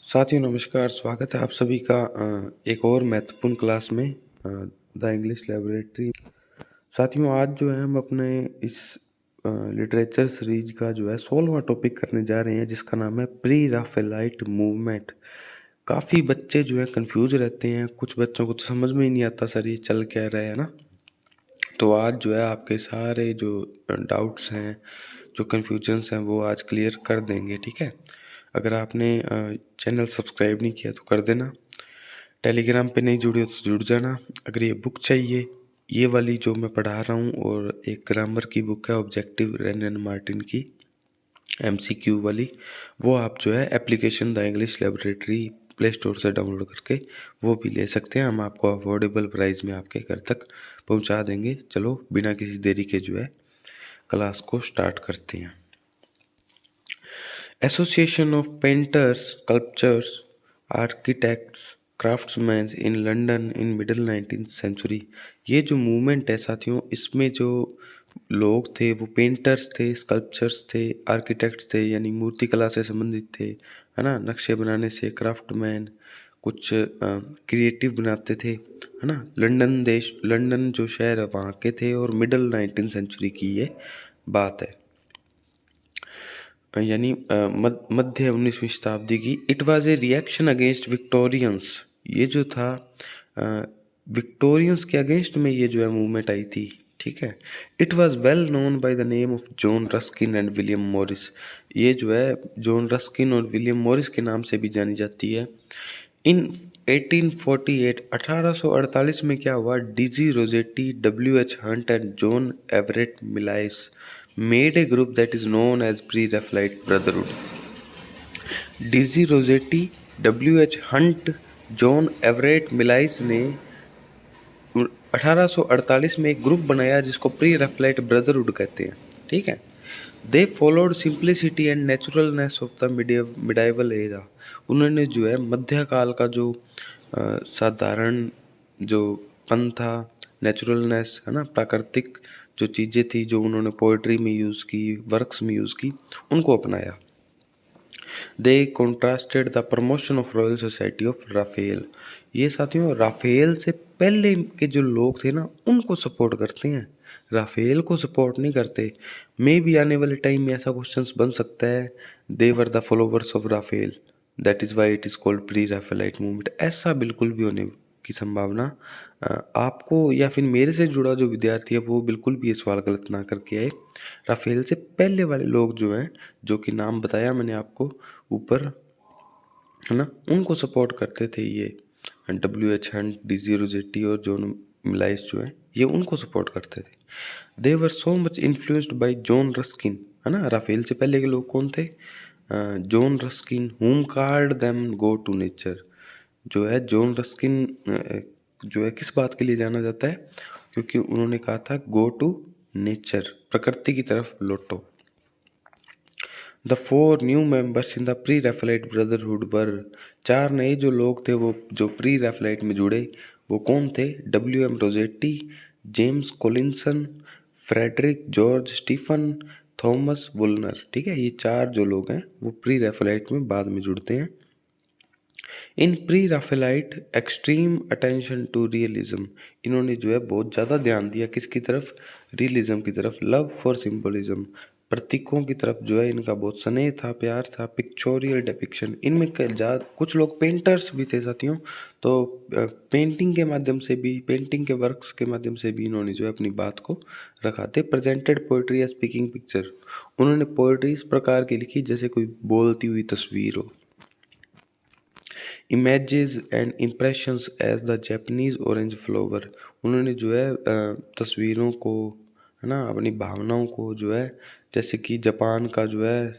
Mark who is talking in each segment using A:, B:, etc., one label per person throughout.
A: साथियों नमस्कार, स्वागत है आप सभी का एक और महत्वपूर्ण क्लास में द इंग्लिश लैबोरेटरी। साथियों आज जो है हम अपने इस लिटरेचर सीरीज का जो है 16वां टॉपिक करने जा रहे हैं, जिसका नाम है प्री राफेलाइट मूवमेंट। काफ़ी बच्चे जो है कंफ्यूज रहते हैं, कुछ बच्चों को तो समझ में ही नहीं आता सर ये चल क्या रहा है ना। तो आज जो है आपके सारे जो डाउट्स हैं, जो कन्फ्यूजन्स हैं, वो आज क्लियर कर देंगे, ठीक है। अगर आपने चैनल सब्सक्राइब नहीं किया तो कर देना, टेलीग्राम पे नहीं जुड़े हो तो जुड़ जाना। अगर ये बुक चाहिए, ये वाली जो मैं पढ़ा रहा हूँ, और एक ग्रामर की बुक है ऑब्जेक्टिव रेन मार्टिन की MCQ वाली, वो आप जो है application the English laboratory play store से डाउनलोड करके वो भी ले सकते हैं। हम आपको अफोर्डेबल प्राइस में आपके घर तक पहुंचा देंगे। चलो बिना किसी देरी के जो है क्लास को स्टार्ट करते हैं। Association of painters, sculptures, architects, craftsman in London in middle 19th century. ये जो मूवमेंट है साथियों, इसमें जो लोग थे वो पेंटर्स थे, स्कल्पचर्स थे, आर्किटेक्ट्स थे, यानी मूर्ति कला से संबंधित थे, है ना, नक्शे बनाने से, क्राफ्टमैन, कुछ क्रिएटिव बनाते थे, है ना। लंदन जो शहर है वहाँ के थे, और मिडिल 19th सेंचुरी की ये बात है, यानी मध्य 19वीं शताब्दी की। It was a reaction against Victorians. ये जो था विक्टोरियंस के अगेंस्ट में ये जो है मूवमेंट आई थी, ठीक है। It was well known by the name of John Ruskin and William Morris. ये जो है जॉन रस्किन और विलियम मॉरिस के नाम से भी जानी जाती है। इन 1848 में क्या हुआ, DG Rossetti, WH Hunt and John Everett Millais made a group that is known as Pre-Raphaelite Brotherhood. DG Rossetti, WH Hunt, John Everett Millais ने 1848 में एक ग्रुप बनाया जिसको प्री रैफेलाइट ब्रदरहुड कहते हैं, ठीक है। They followed simplicity and naturalness of the medieval era. उन्होंने जो है मध्यकाल का जो साधारण जो पन था, नेचुरलनेस, है ना, प्राकृतिक जो चीज़ें थी जो उन्होंने पोइट्री में यूज़ की, वर्क्स में यूज़ की, उनको अपनाया। They contrasted the promotion of royal society of Raphael. ये साथियों राफेल से पहले के जो लोग थे ना, उनको सपोर्ट करते हैं, राफेल को सपोर्ट नहीं करते। मे भी आने वाले टाइम में ऐसा क्वेश्चंस बन सकता है, they were the followers of Raphael, that is why it is called Pre Raphaelite movement. ऐसा बिल्कुल भी होने की संभावना आपको या फिर मेरे से जुड़ा जो विद्यार्थी है वो बिल्कुल भी ये सवाल गलत ना करके आए। राफेल से पहले वाले लोग जो हैं, जो कि नाम बताया मैंने आपको ऊपर, है ना, उनको सपोर्ट करते थे ये WH हंट, डीजी रोजेटी और जॉन मिलाइस जो है, ये उनको सपोर्ट करते थे। They were so much influenced by John Ruskin, है ना। राफेल से पहले के लोग कौन थे, John Ruskin, who called them go to nature. जो है जॉन रस्किन जो है किस बात के लिए जाना जाता है, क्योंकि उन्होंने कहा था गो टू नेचर, प्रकृति की तरफ लौटो। The 4 new members in the Pre Raphaelite brotherhood were, 4 नए जो लोग थे वो जो प्री रैफेलाइट में जुड़े, वो कौन थे, WM Rossetti, James Collinson, Frederick George Stephens, Thomas Woolner, ठीक है। ये 4 जो लोग हैं वो प्री रैफेलाइट में बाद में जुड़ते हैं। In pre Raphaelite extreme attention to realism, इन्होंने जो है बहुत ज़्यादा ध्यान दिया किसकी तरफ, रियलिज्म की तरफ। लव फॉर सिंबलिज्म, प्रतीकों की तरफ जो है इनका बहुत स्नेह था, प्यार था। पिक्चोरियल डिपिक्शन, इनमें कुछ लोग पेंटर्स भी थे साथियों, तो पेंटिंग के माध्यम से भी, पेंटिंग के वर्क्स के माध्यम से भी इन्होंने जो है अपनी बात को रखा थे। प्रेजेंटेड पोइट्री या स्पीकिंग पिक्चर, उन्होंने पोइट्री इस प्रकार की लिखी जैसे कोई बोलती हुई तस्वीर हो। Images and impressions as the Japanese orange flower, उन्होंने जो है तस्वीरों को, है ना, अपनी भावनाओं को जो है, जैसे कि जापान का जो है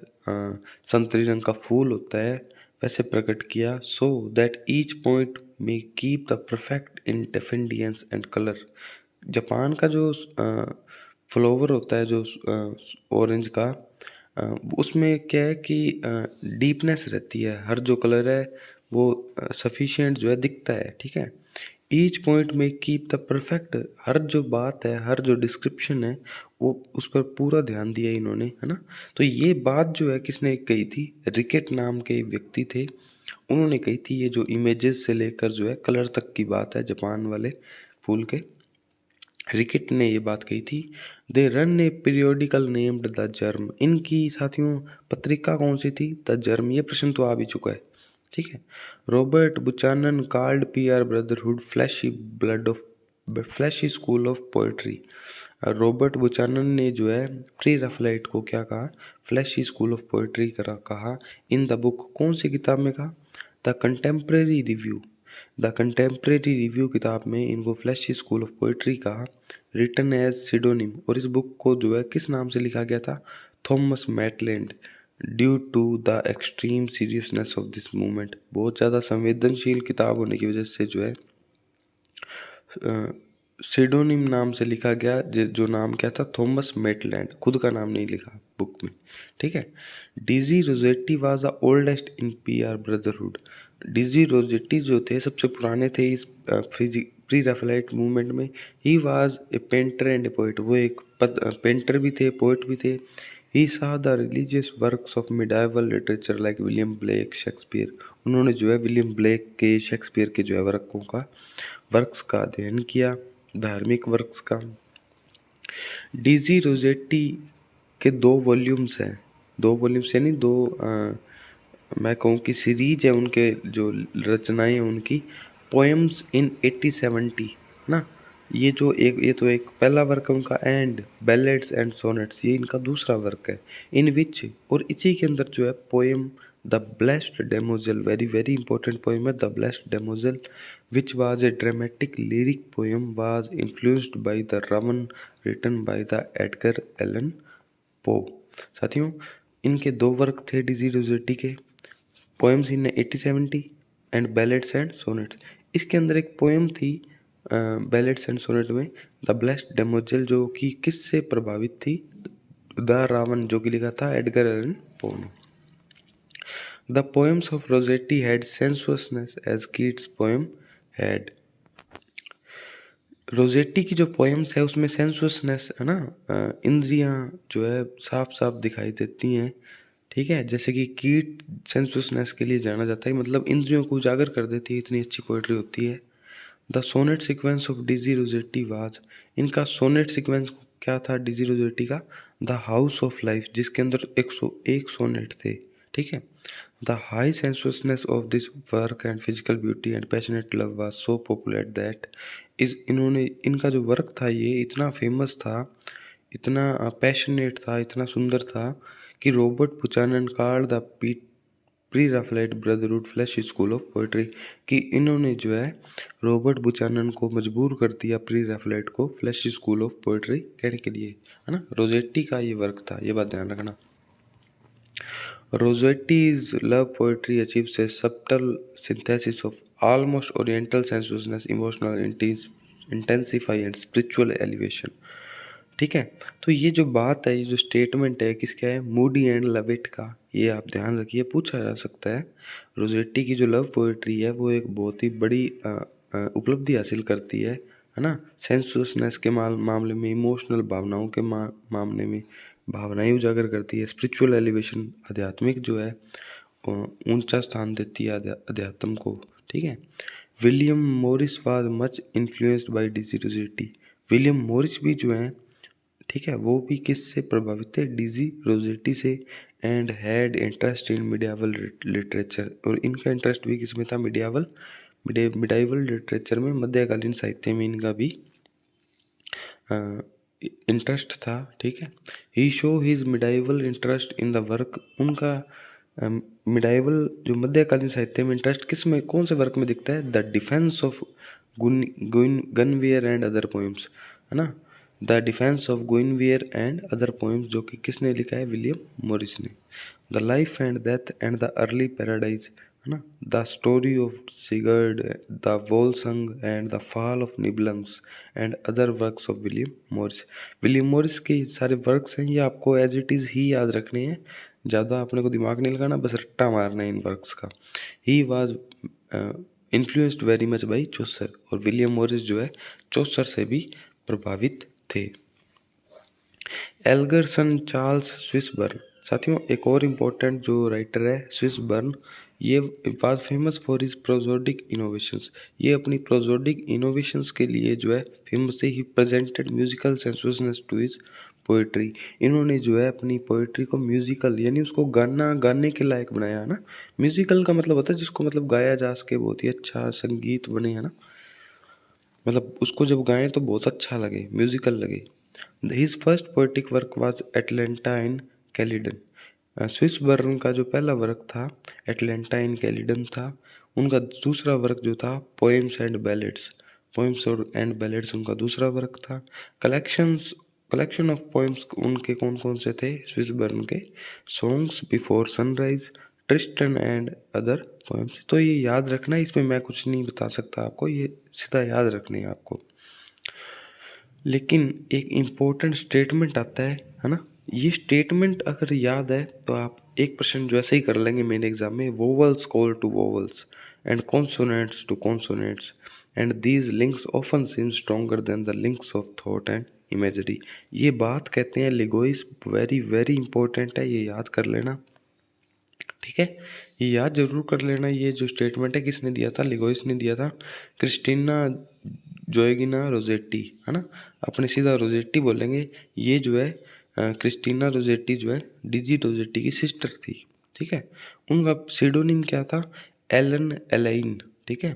A: संतरी रंग का फूल होता है, वैसे प्रकट किया। सो दैट ईच पॉइंट में keep the perfect independence and colour. Japan का जो फ्लावर होता है जो ऑरेंज का, उसमें क्या है कि डीपनेस रहती है, हर जो कलर है वो सफिशिएंट जो है दिखता है, ठीक है। ईच पॉइंट में कीप द परफेक्ट, हर जो बात है, हर जो डिस्क्रिप्शन है, वो उस पर पूरा ध्यान दिया इन्होंने, है ना। तो ये बात जो है किसने कही थी, रिकेट नाम के व्यक्ति थे, उन्होंने कही थी। ये जो इमेजेस से लेकर जो है कलर तक की बात है, जापान वाले फूल के। रिकेट ने ये बात कही थी। They run a periodical named the Germ. इनकी साथियों पत्रिका कौन सी थी? The Germ. ये प्रश्न तो आ भी चुका है, ठीक है। Robert Buchanan called PR brotherhood fleshly blood of fleshly school of poetry. Robert Buchanan ने जो है प्री रैफलाइट को क्या कहा? फ्लैशी स्कूल ऑफ पोएट्री कहा। इन द बुक, कौन सी किताब में कहा? The contemporary review. The contemporary review किताब में इनको फ्लैशी स्कूल ऑफ पोएट्री कहा। रिटन एज सिडोनिम, और इस बुक को जो है किस नाम से लिखा गया था? Thomas Maitland. Due to the extreme seriousness of this movement, बहुत ज़्यादा संवेदनशील किताब होने की वजह से जो है सिडोनिम नाम से लिखा गया, जो नाम क्या था? Thomas Maitland. खुद का नाम नहीं लिखा बुक में, ठीक है। DG Rossetti was the oldest in PR brotherhood. DG Rossetti जो थे सबसे पुराने थे इस प्री रैफलाइट मूवमेंट में। He was a painter and a poet. वो एक पेंटर भी थे, पोइट भी थे। ही saw the religious works of medieval literature like William Blake, Shakespeare. उन्होंने जो है विलियम ब्लेक के, शेक्सपियर के जो है वर्क्स का अध्ययन किया, धार्मिक वर्क्स का। डीजी रोजेटी के 2 वॉल्यूम्स हैं, 2 वॉल्यूम्स यानी 2 मैं कहूँ कि सीरीज है उनके, जो रचनाएं हैं उनकी। पोएम्स इन 80-70 ना, ये तो एक पहला वर्क है उनका। एंड बैलेड्स एंड सोनेट्स, ये इनका दूसरा वर्क है। इन विच, और इसी के अंदर जो है poem the blessed damozel, very very important poem है the blessed damozel, which was a dramatic lyric poem was influenced by the roman written by the Edgar Allan Poe। साथियों इनके 2 वर्क थे डीजी रोजेटी के, poems in 80-70 and ballads and sonnets. इसके अंदर एक poem थी ballads and sonnet में, the blessed डेमोजेल, जो कि किससे प्रभावित थी? द रावण, जो कि लिखा था एडगर एलन पो ने। The poems of Rossetti had sensuousness as Keats poem had. Rossetti की जो पोएम्स है उसमें सेंसुअसनेस है ना, इंद्रियां जो है साफ साफ दिखाई देती हैं, ठीक है। जैसे कि कीट सेंसुअसनेस के लिए जाना जाता है, मतलब इंद्रियों को उजागर कर देती है, इतनी अच्छी पोएट्री होती है। The sonnet sequence of DG Rossetti was, इनका सोनेट सीक्वेंस क्या था डीजी रोजेटी का? द हाउस ऑफ लाइफ, जिसके अंदर 101 सोनेट थे, ठीक है। The high sensuousness of this work and physical beauty and passionate love was so popular that इनका जो वर्क था ये इतना फेमस था, इतना पैशनेट था, इतना सुंदर था कि Robert Buchanan called the Pre Raphaelite brotherhood flesh school of poetry, कि इन्होंने जो है रॉबर्ट बुचानन को मजबूर कर दिया प्री रैफलाइट को फ्लैश स्कूल ऑफ पोएट्री कहने के लिए, है ना। रोजेटी का ये वर्क था, ये बात ध्यान रखना। रोजेटी's love poetry achieves a subtle synthesis of almost oriental sensuousness, emotional intensify and spiritual elevation, ठीक है। तो ये जो बात है, ये जो स्टेटमेंट है किसका है? मूडी एंड लविट का। ये आप ध्यान रखिए, पूछा जा सकता है। रोजेटी की जो लव पोएट्री है वो एक बहुत ही बड़ी उपलब्धि हासिल करती है ना। सेंसुअसनेस के मामले में, इमोशनल भावनाओं के मामले में भावनाएं उजागर करती है। स्पिरिचुअल एलिवेशन, आध्यात्मिक जो है ऊंचा स्थान देती है अध्यात्म को, ठीक है। William Morris was much influenced bye DG Rossetti. William Morris भी जो है, ठीक है, वो भी किससे प्रभावित थे? डीजी रोजेटी से। And had interest in medieval literature, और इनका इंटरेस्ट भी किसमें था? मिडाइवल लिटरेचर में, मध्यकालीन साहित्य में इनका भी इंटरेस्ट था, ठीक है। He show his medieval interest in the work, उनका मिडाइवल जो मध्यकालीन साहित्य में इंटरेस्ट किस में, कौन से वर्क में दिखता है? The defence of Guinevere and other poems, है ना। The defence of Guinevere and other poems, जो कि किसने लिखा है? विलियम मॉरिस ने। The life and death and the early paradise, है ना। The story of Sigurd, the Volsung and the fall of Niblungs and other works of William Morris. William Morris के सारे वर्क्स हैं, ये आपको एज इट इज़ ही याद रखने हैं, ज़्यादा अपने को दिमाग नहीं लगाना, बस रट्टा मारना है इन वर्क्स का। He was influenced very much by Chaucer, और विलियम मॉरिस जो है चौसर से भी प्रभावित थे। एल्गरसन चार्ल्स स्विसबर्न, साथियों एक और इम्पोर्टेंट जो राइटर है स्विस बर्न, ये was famous for his prosodic innovations. ये अपनी प्रोजोडिक इनोवेशंस के लिए जो है फेमस है। He presented musical sensuousness to his poetry. इन्होंने जो है अपनी पोइट्री को म्यूजिकल यानी उसको गाने के लायक बनाया है ना। म्यूजिकल का मतलब होता है जिसको मतलब गाया जा सके, बहुत ही अच्छा संगीत बने, है ना, मतलब उसको जब गाएं तो बहुत अच्छा लगे, म्यूजिकल लगे। His first poetic work was Atalanta in Calydon. Swinburne का जो पहला वर्क था एटलांटा इन कैलिडन था। उनका दूसरा वर्क जो था पोएम्स एंड बैलेड्स, पोएम्स और एंड बैलेड्स उनका दूसरा वर्क था। कलेक्शन ऑफ पोएम्स उनके कौन कौन से थे स्विस बर्न के? Songs before sunrise, Tristan and other poems. तो ये याद रखना, इसमें मैं कुछ नहीं बता सकता आपको, ये सीधा याद रखने हैं आपको। लेकिन एक इम्पोर्टेंट स्टेटमेंट आता है ना, ये स्टेटमेंट अगर याद है तो आप 1% जो ऐसे ही कर लेंगे मेन एग्जाम में। Vowels call to vowels and consonants to consonants and these links often seem stronger than the links of thought and imagery. ये बात कहते हैं लिगोइस, वेरी वेरी इंपॉर्टेंट है, ये याद कर लेना, ठीक है, ये याद जरूर कर लेना। ये जो स्टेटमेंट है किसने दिया था? लिगोइस ने दिया था। क्रिस्टीना जोएगिना रोजेटी, है ना, अपने सीधा रोजेटी बोलेंगे। ये जो है क्रिस्टीना रोजेटी जो है डिजी रोजेटी की सिस्टर थी, ठीक है। उनका सीडोनिम क्या था? एलन एलाइन, ठीक है।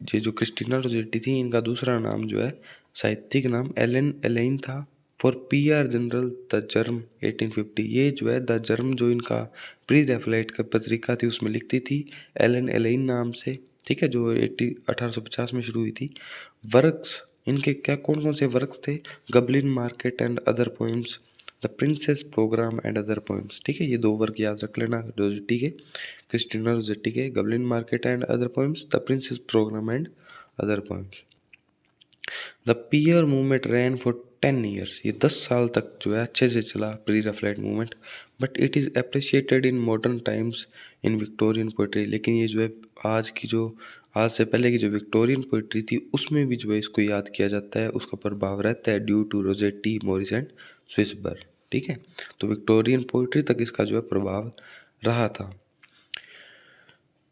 A: ये जो क्रिस्टीना रोजेटी थी इनका दूसरा नाम जो है साहित्यिक नाम एलन एलाइन था। For PR general the germ 1850, ये जो है द जर्म जो इनका प्री रेफलाइट का पत्रिका थी उसमें लिखती थी एलन एलाइन नाम से, ठीक है, जो 1850 में शुरू हुई थी। वर्क्स इनके क्या कौन कौन से वर्क्स थे? Goblin market and other poems, the princess programme and other poems, ठीक है। ये 2 वर्क याद रख लेना रोजेटी के, क्रिस्टीना रोजेटी के, goblin market and other poems, the princess programme and other poems. The PR movement ran for 10 years, ये 10 साल तक जो है अच्छे से चला Pre Raphaelite movement. But it is appreciated in modern times in Victorian poetry. लेकिन ये जो है आज से पहले की जो विक्टोरियन पोइट्री थी उसमें भी जो है इसको याद किया जाता है, उसका प्रभाव रहता है due to Rossetti, Morris and Swinburne, ठीक है। तो विक्टोरियन पोइट्री तक इसका जो है प्रभाव रहा था।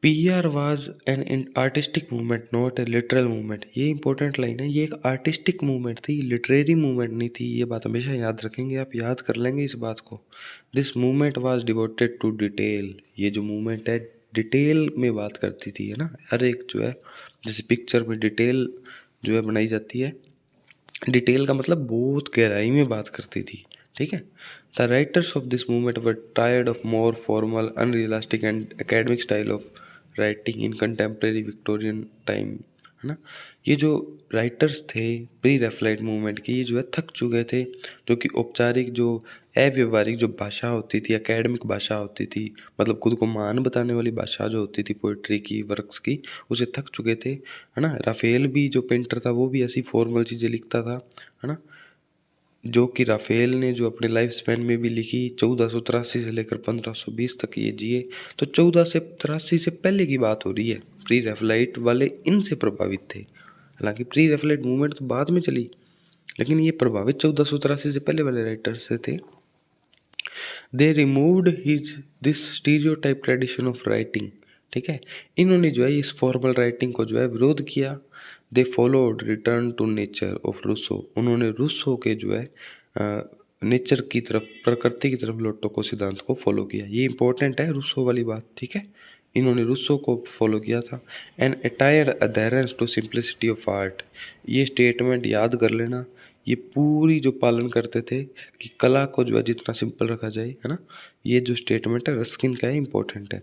A: PR was an artistic movement not a literal movement. ये इंपॉर्टेंट लाइन है, ये एक आर्टिस्टिक मूवमेंट थी, लिटरेरी मूवमेंट नहीं थी। ये बात हमेशा याद रखेंगे, आप याद कर लेंगे इस बात को। This movement was devoted to detail, ये जो मूवमेंट है डिटेल में बात करती थी, है ना। हर एक जो है जैसे पिक्चर में डिटेल जो है बनाई जाती है, डिटेल का मतलब बहुत गहराई में बात करती थी, ठीक है। The writers of this movement were tired of more formal unrealistic and academic style of writing in contemporary Victorian time, है ना। ये जो राइटर्स थे प्री रेफलाइट मूवमेंट के, ये जो है थक चुके थे, जो कि औपचारिक जो अव्यवहारिक जो भाषा होती थी, एकेडमिक भाषा होती थी, मतलब खुद को महान बताने वाली भाषा जो होती थी पोइट्री की, वर्क्स की, उसे थक चुके थे, है ना। राफेल भी जो पेंटर था वो भी ऐसी फॉर्मल चीज़ें लिखता था, है ना, जो कि राफेल ने जो अपने लाइफ स्पैन में भी लिखी। 1483 से लेकर 1520 तक ये जिए। तो 1483 से पहले की बात हो रही है, प्री रेफलाइट वाले इनसे प्रभावित थे। हालांकि प्री रेफलाइट मूवमेंट तो बाद में चली, लेकिन ये प्रभावित 1483 से पहले वाले राइटर से थे। They removed his this stereotype tradition of writing, ठीक है। इन्होंने जो है इस फॉर्मल राइटिंग को जो है विरोध किया। They followed return to nature of Rousseau, उन्होंने रूसो के जो है नेचर की तरफ, प्रकृति की तरफ लौटो को सिद्धांत को फॉलो किया। ये इंपॉर्टेंट है रूसो वाली बात, ठीक है। इन्होंने रूसो को फॉलो किया था। An entire adherence to simplicity of art, ये स्टेटमेंट याद कर लेना। ये पूरी जो पालन करते थे कि कला को जो है जितना सिंपल रखा जाए, है ना। ये जो स्टेटमेंट है रस्किन का है, इंपॉर्टेंट है।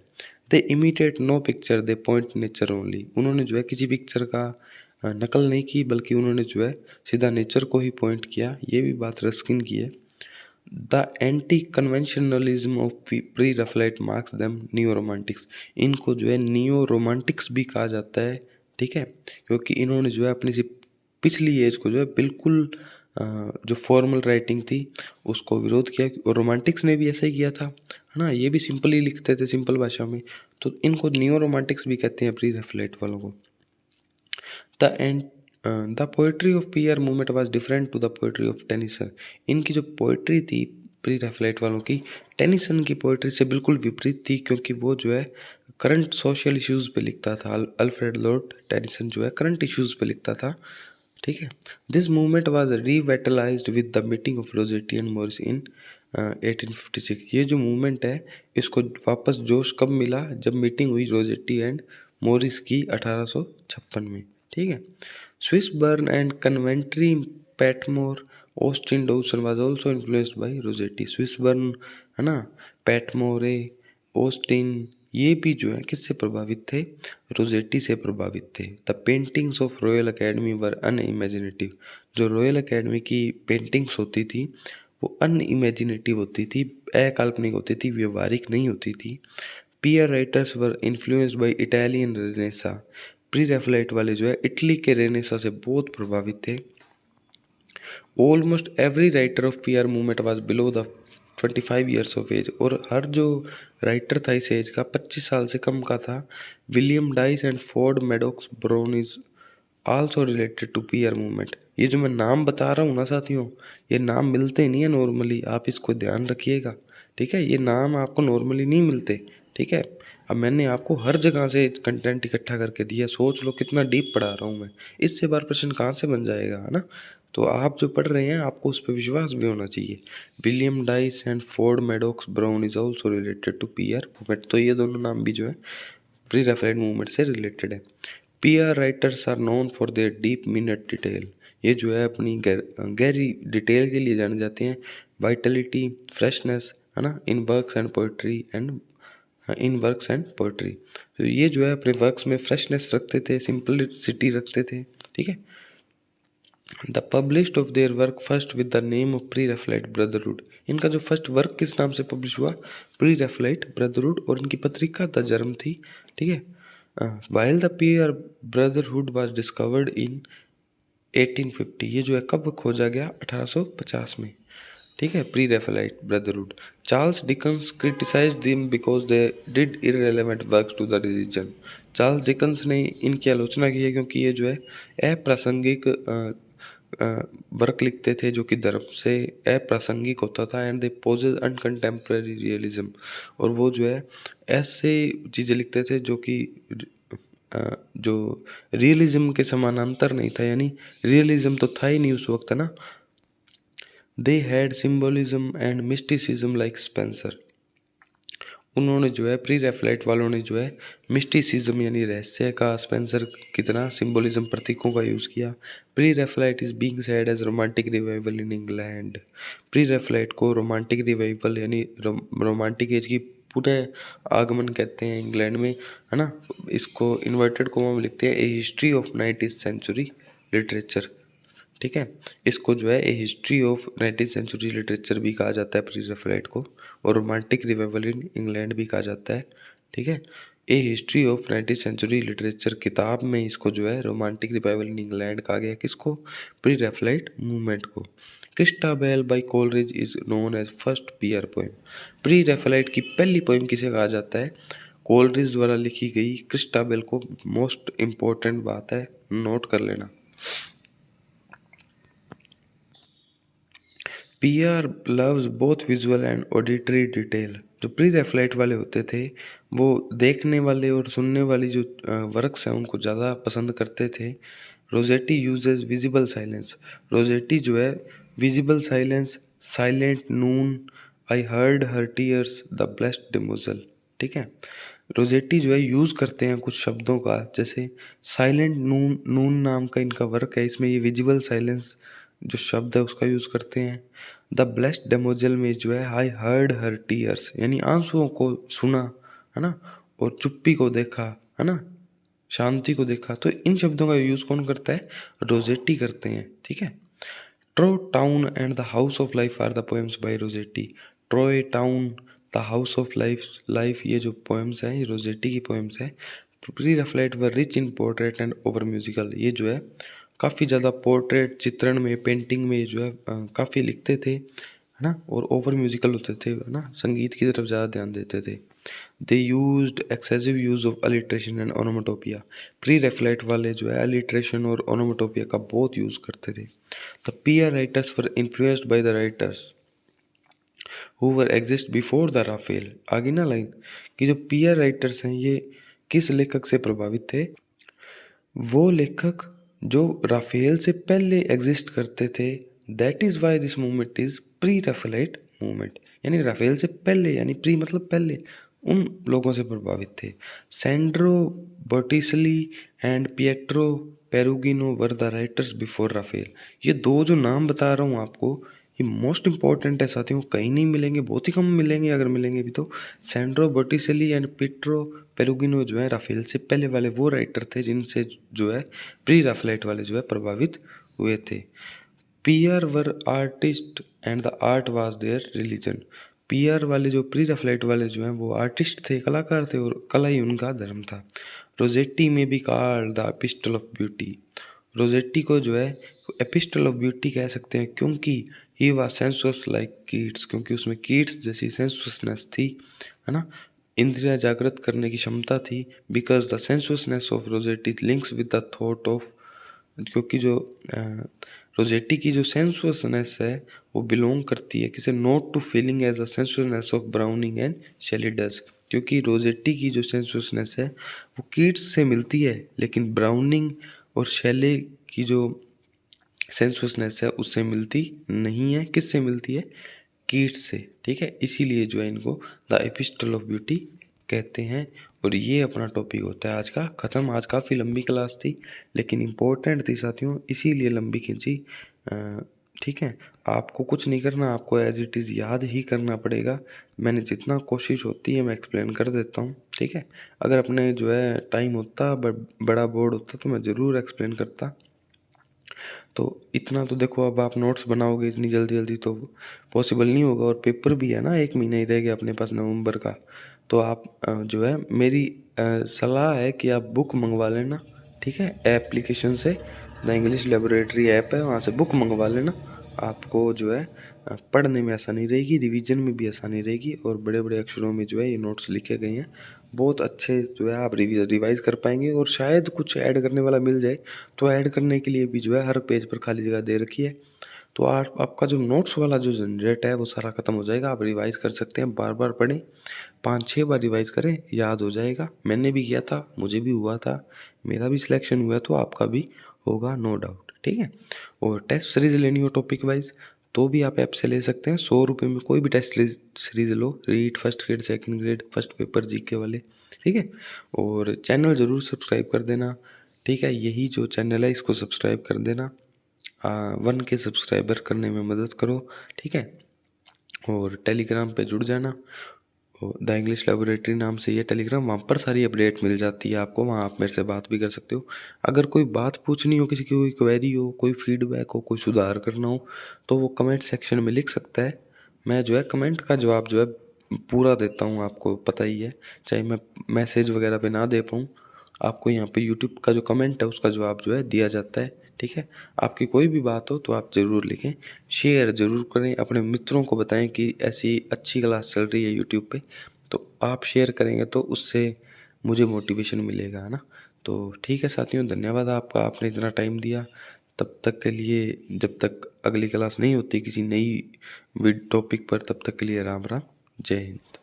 A: They imitate no picture they paint nature only, उन्होंने जो है किसी पिक्चर का नकल नहीं की, बल्कि उन्होंने जो है सीधा नेचर को ही पॉइंट किया। ये भी बात रस्किन की है। The anti conventionalism of Pre Raphaelite marks them neo romantics, इनको जो है नियो रोमांटिक्स भी कहा जाता है, ठीक है, क्योंकि इन्होंने जो है अपनी पिछली एज को जो है बिल्कुल जो फॉर्मल राइटिंग थी उसको विरोध किया। और रोमांटिक्स ने भी ऐसा ही किया था, है ना, ये भी सिंपल ही लिखते थे, सिंपल भाषा में। तो इनको नियो रोमांटिक्स भी कहते हैं प्री रेफलाइट वालों को। The poetry of PR movement was different to the poetry of Tennyson, इनकी जो पोइट्री थी प्री रैफलेट वालों की टेनिसन की पोइट्री से बिल्कुल विपरीत थी, क्योंकि वो जो है करंट सोशल इश्यूज़ पे लिखता था। अल्फ्रेड लॉर्ड टेनिसन जो है करंट इश्यूज़ पे लिखता था, ठीक है। This movement was revitalized with the meeting of Rossetti and Morris in 1856। ये जो मूवमेंट है इसको वापस जोश कब मिला, जब मीटिंग हुई रोजेटी एंड मॉरिस की 1856 में, ठीक है। Swinburne and Coventry, Patmore, Austin Dobson was also influenced by Rossetti. Swinburne है ना, पैटमोरे, ऑस्टिन, ये भी जो है किससे प्रभावित थे, रोजेटी से प्रभावित थे। The paintings of royal academy were unimaginative. जो रॉयल अकेडमी की पेंटिंग्स होती थी वो अनइमेजिनेटिव होती थी, अकाल्पनिक होती थी, व्यवहारिक नहीं होती थी। PR writers were influenced by Italian Renaissance. Pre Raphaelite वाले जो है इटली के रेनेसा से बहुत प्रभावित थे। Almost every writer of PR movement was below the 25 years of age. और हर जो राइटर था इस एज का 25 साल से कम का था। William Dyce and Ford Madox Brown is also related to PR movement. ये जो मैं नाम बता रहा हूँ ना साथियों, ये नाम मिलते नहीं है नॉर्मली, आप इसको ध्यान रखिएगा, ठीक है। ये नाम आपको नॉर्मली नहीं मिलते, ठीक है। अब मैंने आपको हर जगह से कंटेंट इकट्ठा करके दिया, सोच लो कितना डीप पढ़ा रहा हूँ मैं। इससे बार प्रश्न कहाँ से बन जाएगा, है ना। तो आप जो पढ़ रहे हैं आपको उस पर विश्वास भी होना चाहिए। William Dyce and Ford Madox Brown is also related to PR movement. तो ये दोनों नाम भी जो है प्री रैफलेट मूवमेंट से रिलेटेड है। PR writers are known for their deep minute detail. ये जो है अपनी गहरी डिटेल के लिए जाने जाते हैं। वाइटलिटी, फ्रेशनेस, है ना, इन वर्क्स एंड पोइट्री। तो ये जो है अपने वर्क्स में फ्रेशनेस रखते थे, सिंपलिसिटी रखते थे, ठीक है। The published of their work first with the name of Pre Raphaelite brotherhood. इनका जो फर्स्ट वर्क किस नाम से पब्लिश हुआ, प्री रैफलेट ब्रदरहुड, और इनकी पत्रिका द जर्म थी, ठीक है। While the peer brotherhood was discovered in 1850। ये जो है कब खोजा गया, 1850 में, ठीक है। Pre Raphaelite brotherhood. Charles Dickens criticized them because they did irrelevant works to the religion. Charles Dickens ने इनकी आलोचना की है क्योंकि ये जो है अप्रासंगिक वर्क लिखते थे जो कि धर्म से अप्रासंगिक होता था। And they poses uncontemporary realism. और वो जो है ऐसे चीज़ें लिखते थे जो कि जो रियलिज्म के समानांतर नहीं था, यानी रियलिज्म तो था ही नहीं उस वक्त, है ना। They had symbolism and mysticism like Spencer. उन्होंने जो है प्री रैफलेट वालों ने जो है मिस्टिसिज्म यानी रहस्य का स्पेंसर की तरह सिम्बोलिज्म प्रतीकों का यूज़ किया। Pre Raphaelite is being said as romantic revival in England. Pre Raphaelite को रोमांटिक रिवाइवल यानी रोमांटिक एज की पूरे आगमन कहते हैं इंग्लैंड में, है ना। इसको इन्वर्टेड कोमा में लिखते हैं a history of 19th century literature, ठीक है। इसको जो है a history of 19th century literature भी कहा जाता है प्री रैफलेट को, और रोमांटिक रिवाइवल इन इंग्लैंड भी कहा जाता है, ठीक है। A history of 19th century literature किताब में इसको जो है रोमांटिक रिवाइवल इन इंग्लैंड कहा गया। किसको, प्री रैफलेट मूवमेंट को। Christabel by Coleridge is known as first peer poem. Pre Raphaelite की पहली पोएम किसे कहा जाता है, कोलरिज द्वारा लिखी गई क्रिस्टाबेल को। मोस्ट इम्पोर्टेंट बात है, नोट कर लेना। Peer loves both visual and auditory detail. जो प्री रैफलेट वाले होते थे वो देखने वाले और सुनने वाली जो वर्क्स हैं उनको ज़्यादा पसंद करते थे। Rossetti uses visible silence. Rossetti जो है visible silence, silent noon, I heard her tears, the blessed damozel, ठीक है। रोजेटी जो है यूज़ करते हैं कुछ शब्दों का, जैसे साइलेंट नून, नून नाम का इनका वर्क है, इसमें ये विजिबल साइलेंस जो शब्द है उसका यूज़ करते हैं। द ब्लेस्ड डेमोजल में जो है आई हर्ड हर टीयर्स यानी आंसुओं को सुना, है ना, और चुप्पी को देखा, है ना, शांति को देखा। तो इन शब्दों का यूज़ कौन करता है, रोजेटी करते हैं, ठीक है। Troy town and the house of life are the poems by Rossetti. Troy town, the house of life ये जो पोएम्स हैं ये रोजेटी की पोएम्स हैं। Pre Raphaelite were rich in portrait and over musical. ये जो है काफ़ी ज़्यादा पोर्ट्रेट, चित्रण में, पेंटिंग में जो है काफ़ी लिखते थे, है ना, और ओवर म्यूजिकल होते थे, है ना, संगीत की तरफ ज़्यादा ध्यान देते थे। They used excessive use of alliteration and onomatopoeia. Pre Raphaelite वाले जो है अलिट्रेशन और ओनोमेटोपिया का बहुत यूज़ करते थे। The PR writers were influenced by the writers whoever exist before the Raphael. आगे ना लाइन कि जो पीयर राइटर्स हैं ये किस लेखक से प्रभावित थे? वो लेखक जो राफेल से पहले एग्जिस्ट करते थे। That is why this movement is pre Raphaelite movement, यानी राफेल से पहले, यानी प्री मतलब पहले, उन लोगों से प्रभावित थे। Sandro Botticelli and Pietro Perugino were the writers before Raphael. ये दो जो नाम बता रहा हूँ आपको, ये मोस्ट इंपॉर्टेंट है साथियों, कहीं नहीं मिलेंगे, बहुत ही कम मिलेंगे, अगर मिलेंगे भी तो। सैंड्रो बॉटिसेली एंड पिट्रो पेरुगिनो जो है राफेल से पहले वाले वो राइटर थे जिनसे जो है प्री राफेलाइट वाले जो है प्रभावित हुए थे। Peer were artist and the art was their religion. Peer वाले जो प्री राफेलाइट वाले जो हैं वो आर्टिस्ट थे, कलाकार थे, और कला ही उनका धर्म था। रोजेट्टी में भी called the epistle of beauty. Rossetti को जो है एपिस्टल ऑफ ब्यूटी कह सकते हैं क्योंकि he was sensuous like Keats, क्योंकि उसमें कीट्स जैसी सेंसुअसनेस थी, है ना, इंद्रिया जागृत करने की क्षमता थी। Because the sensuousness of Rossetti links with the thought of, क्योंकि जो रोजेट्टी की जो सेंसुअसनेस है वो बिलोंग करती है किसे, not to feeling as a sensuousness of Browning and Shelley does. क्योंकि रोजेट्टी की जो सेंसुअसनेस है वो कीट्स से मिलती है, लेकिन ब्राउनिंग और शेले की जो सेंसुअसनेस है उससे मिलती नहीं है। किससे मिलती है? कीट्स से, ठीक है। इसीलिए जो है इनको द एपिस्टल ऑफ ब्यूटी कहते हैं। और ये अपना टॉपिक होता है आज का ख़त्म। आज काफ़ी लंबी क्लास थी लेकिन इम्पोर्टेंट थी साथियों, इसीलिए लंबी खींची। ठीक है, आपको कुछ नहीं करना, आपको एज इट इज़ याद ही करना पड़ेगा। मैंने जितना कोशिश होती है मैं एक्सप्लेन कर देता हूँ, ठीक है। अगर अपने जो है टाइम होता, बड़ा बोर्ड होता तो मैं ज़रूर एक्सप्लेन करता। तो इतना तो देखो, अब आप नोट्स बनाओगे इतनी जल्दी जल्दी तो पॉसिबल नहीं होगा, और पेपर भी है ना, 1 महीना ही रह गया अपने पास नवंबर का। तो आप जो है मेरी सलाह है कि आप बुक मंगवा लेना, ठीक है, एप्लीकेशन से। द इंग्लिश लेबोरेटरी ऐप है, वहाँ से बुक मंगवा लेना। आपको जो है पढ़ने में आसानी रहेगी, रिवीजन में भी आसानी रहेगी, और बड़े बड़े अक्षरों में जो है ये नोट्स लिखे गए हैं, बहुत अच्छे जो है आप रिवाइज कर पाएंगे। और शायद कुछ ऐड करने वाला मिल जाए तो ऐड करने के लिए भी जो है हर पेज पर खाली जगह दे रखी है। तो आपका जो नोट्स वाला जो जनरेट है वो सारा खत्म हो जाएगा। आप रिवाइज कर सकते हैं, बार बार पढ़ें, 5-6 बार रिवाइज करें, याद हो जाएगा। मैंने भी किया था, मुझे भी हुआ था, मेरा भी सिलेक्शन हुआ, तो आपका भी होगा नो डाउट, ठीक है। और टेस्ट सीरीज लेनी हो टॉपिक वाइज तो भी आप ऐप से ले सकते हैं। 100 रुपये में कोई भी टेस्ट सीरीज लो, REET, first grade, second grade, first paper, GK वाले, ठीक है। और चैनल ज़रूर सब्सक्राइब कर देना, ठीक है। यही जो चैनल है इसको सब्सक्राइब कर देना, 1K सब्सक्राइबर करने में मदद करो, ठीक है। और टेलीग्राम पे जुड़ जाना, द इंग्लिश लेबोरेटरी नाम से ये टेलीग्राम, वहाँ पर सारी अपडेट मिल जाती है आपको, वहाँ आप मेरे से बात भी कर सकते हो। अगर कोई बात पूछनी हो, किसी की कोई क्वेरी हो, कोई फीडबैक हो, कोई सुधार करना हो, तो वो कमेंट सेक्शन में लिख सकता है। मैं जो है कमेंट का जवाब जो है पूरा देता हूँ, आपको पता ही है, चाहे मैं मैसेज वगैरह पे ना दे पाऊँ, आपको यहाँ पे यूट्यूब का जो कमेंट है उसका जवाब जो है दिया जाता है, ठीक है। आपकी कोई भी बात हो तो आप ज़रूर लिखें, शेयर ज़रूर करें, अपने मित्रों को बताएं कि ऐसी अच्छी क्लास चल रही है यूट्यूब पे। तो आप शेयर करेंगे तो उससे मुझे मोटिवेशन मिलेगा, है ना। तो ठीक है साथियों, धन्यवाद आपका, आपने इतना टाइम दिया। तब तक के लिए, जब तक अगली क्लास नहीं होती किसी नई टॉपिक पर, तब तक के लिए राम राम, जय हिंद।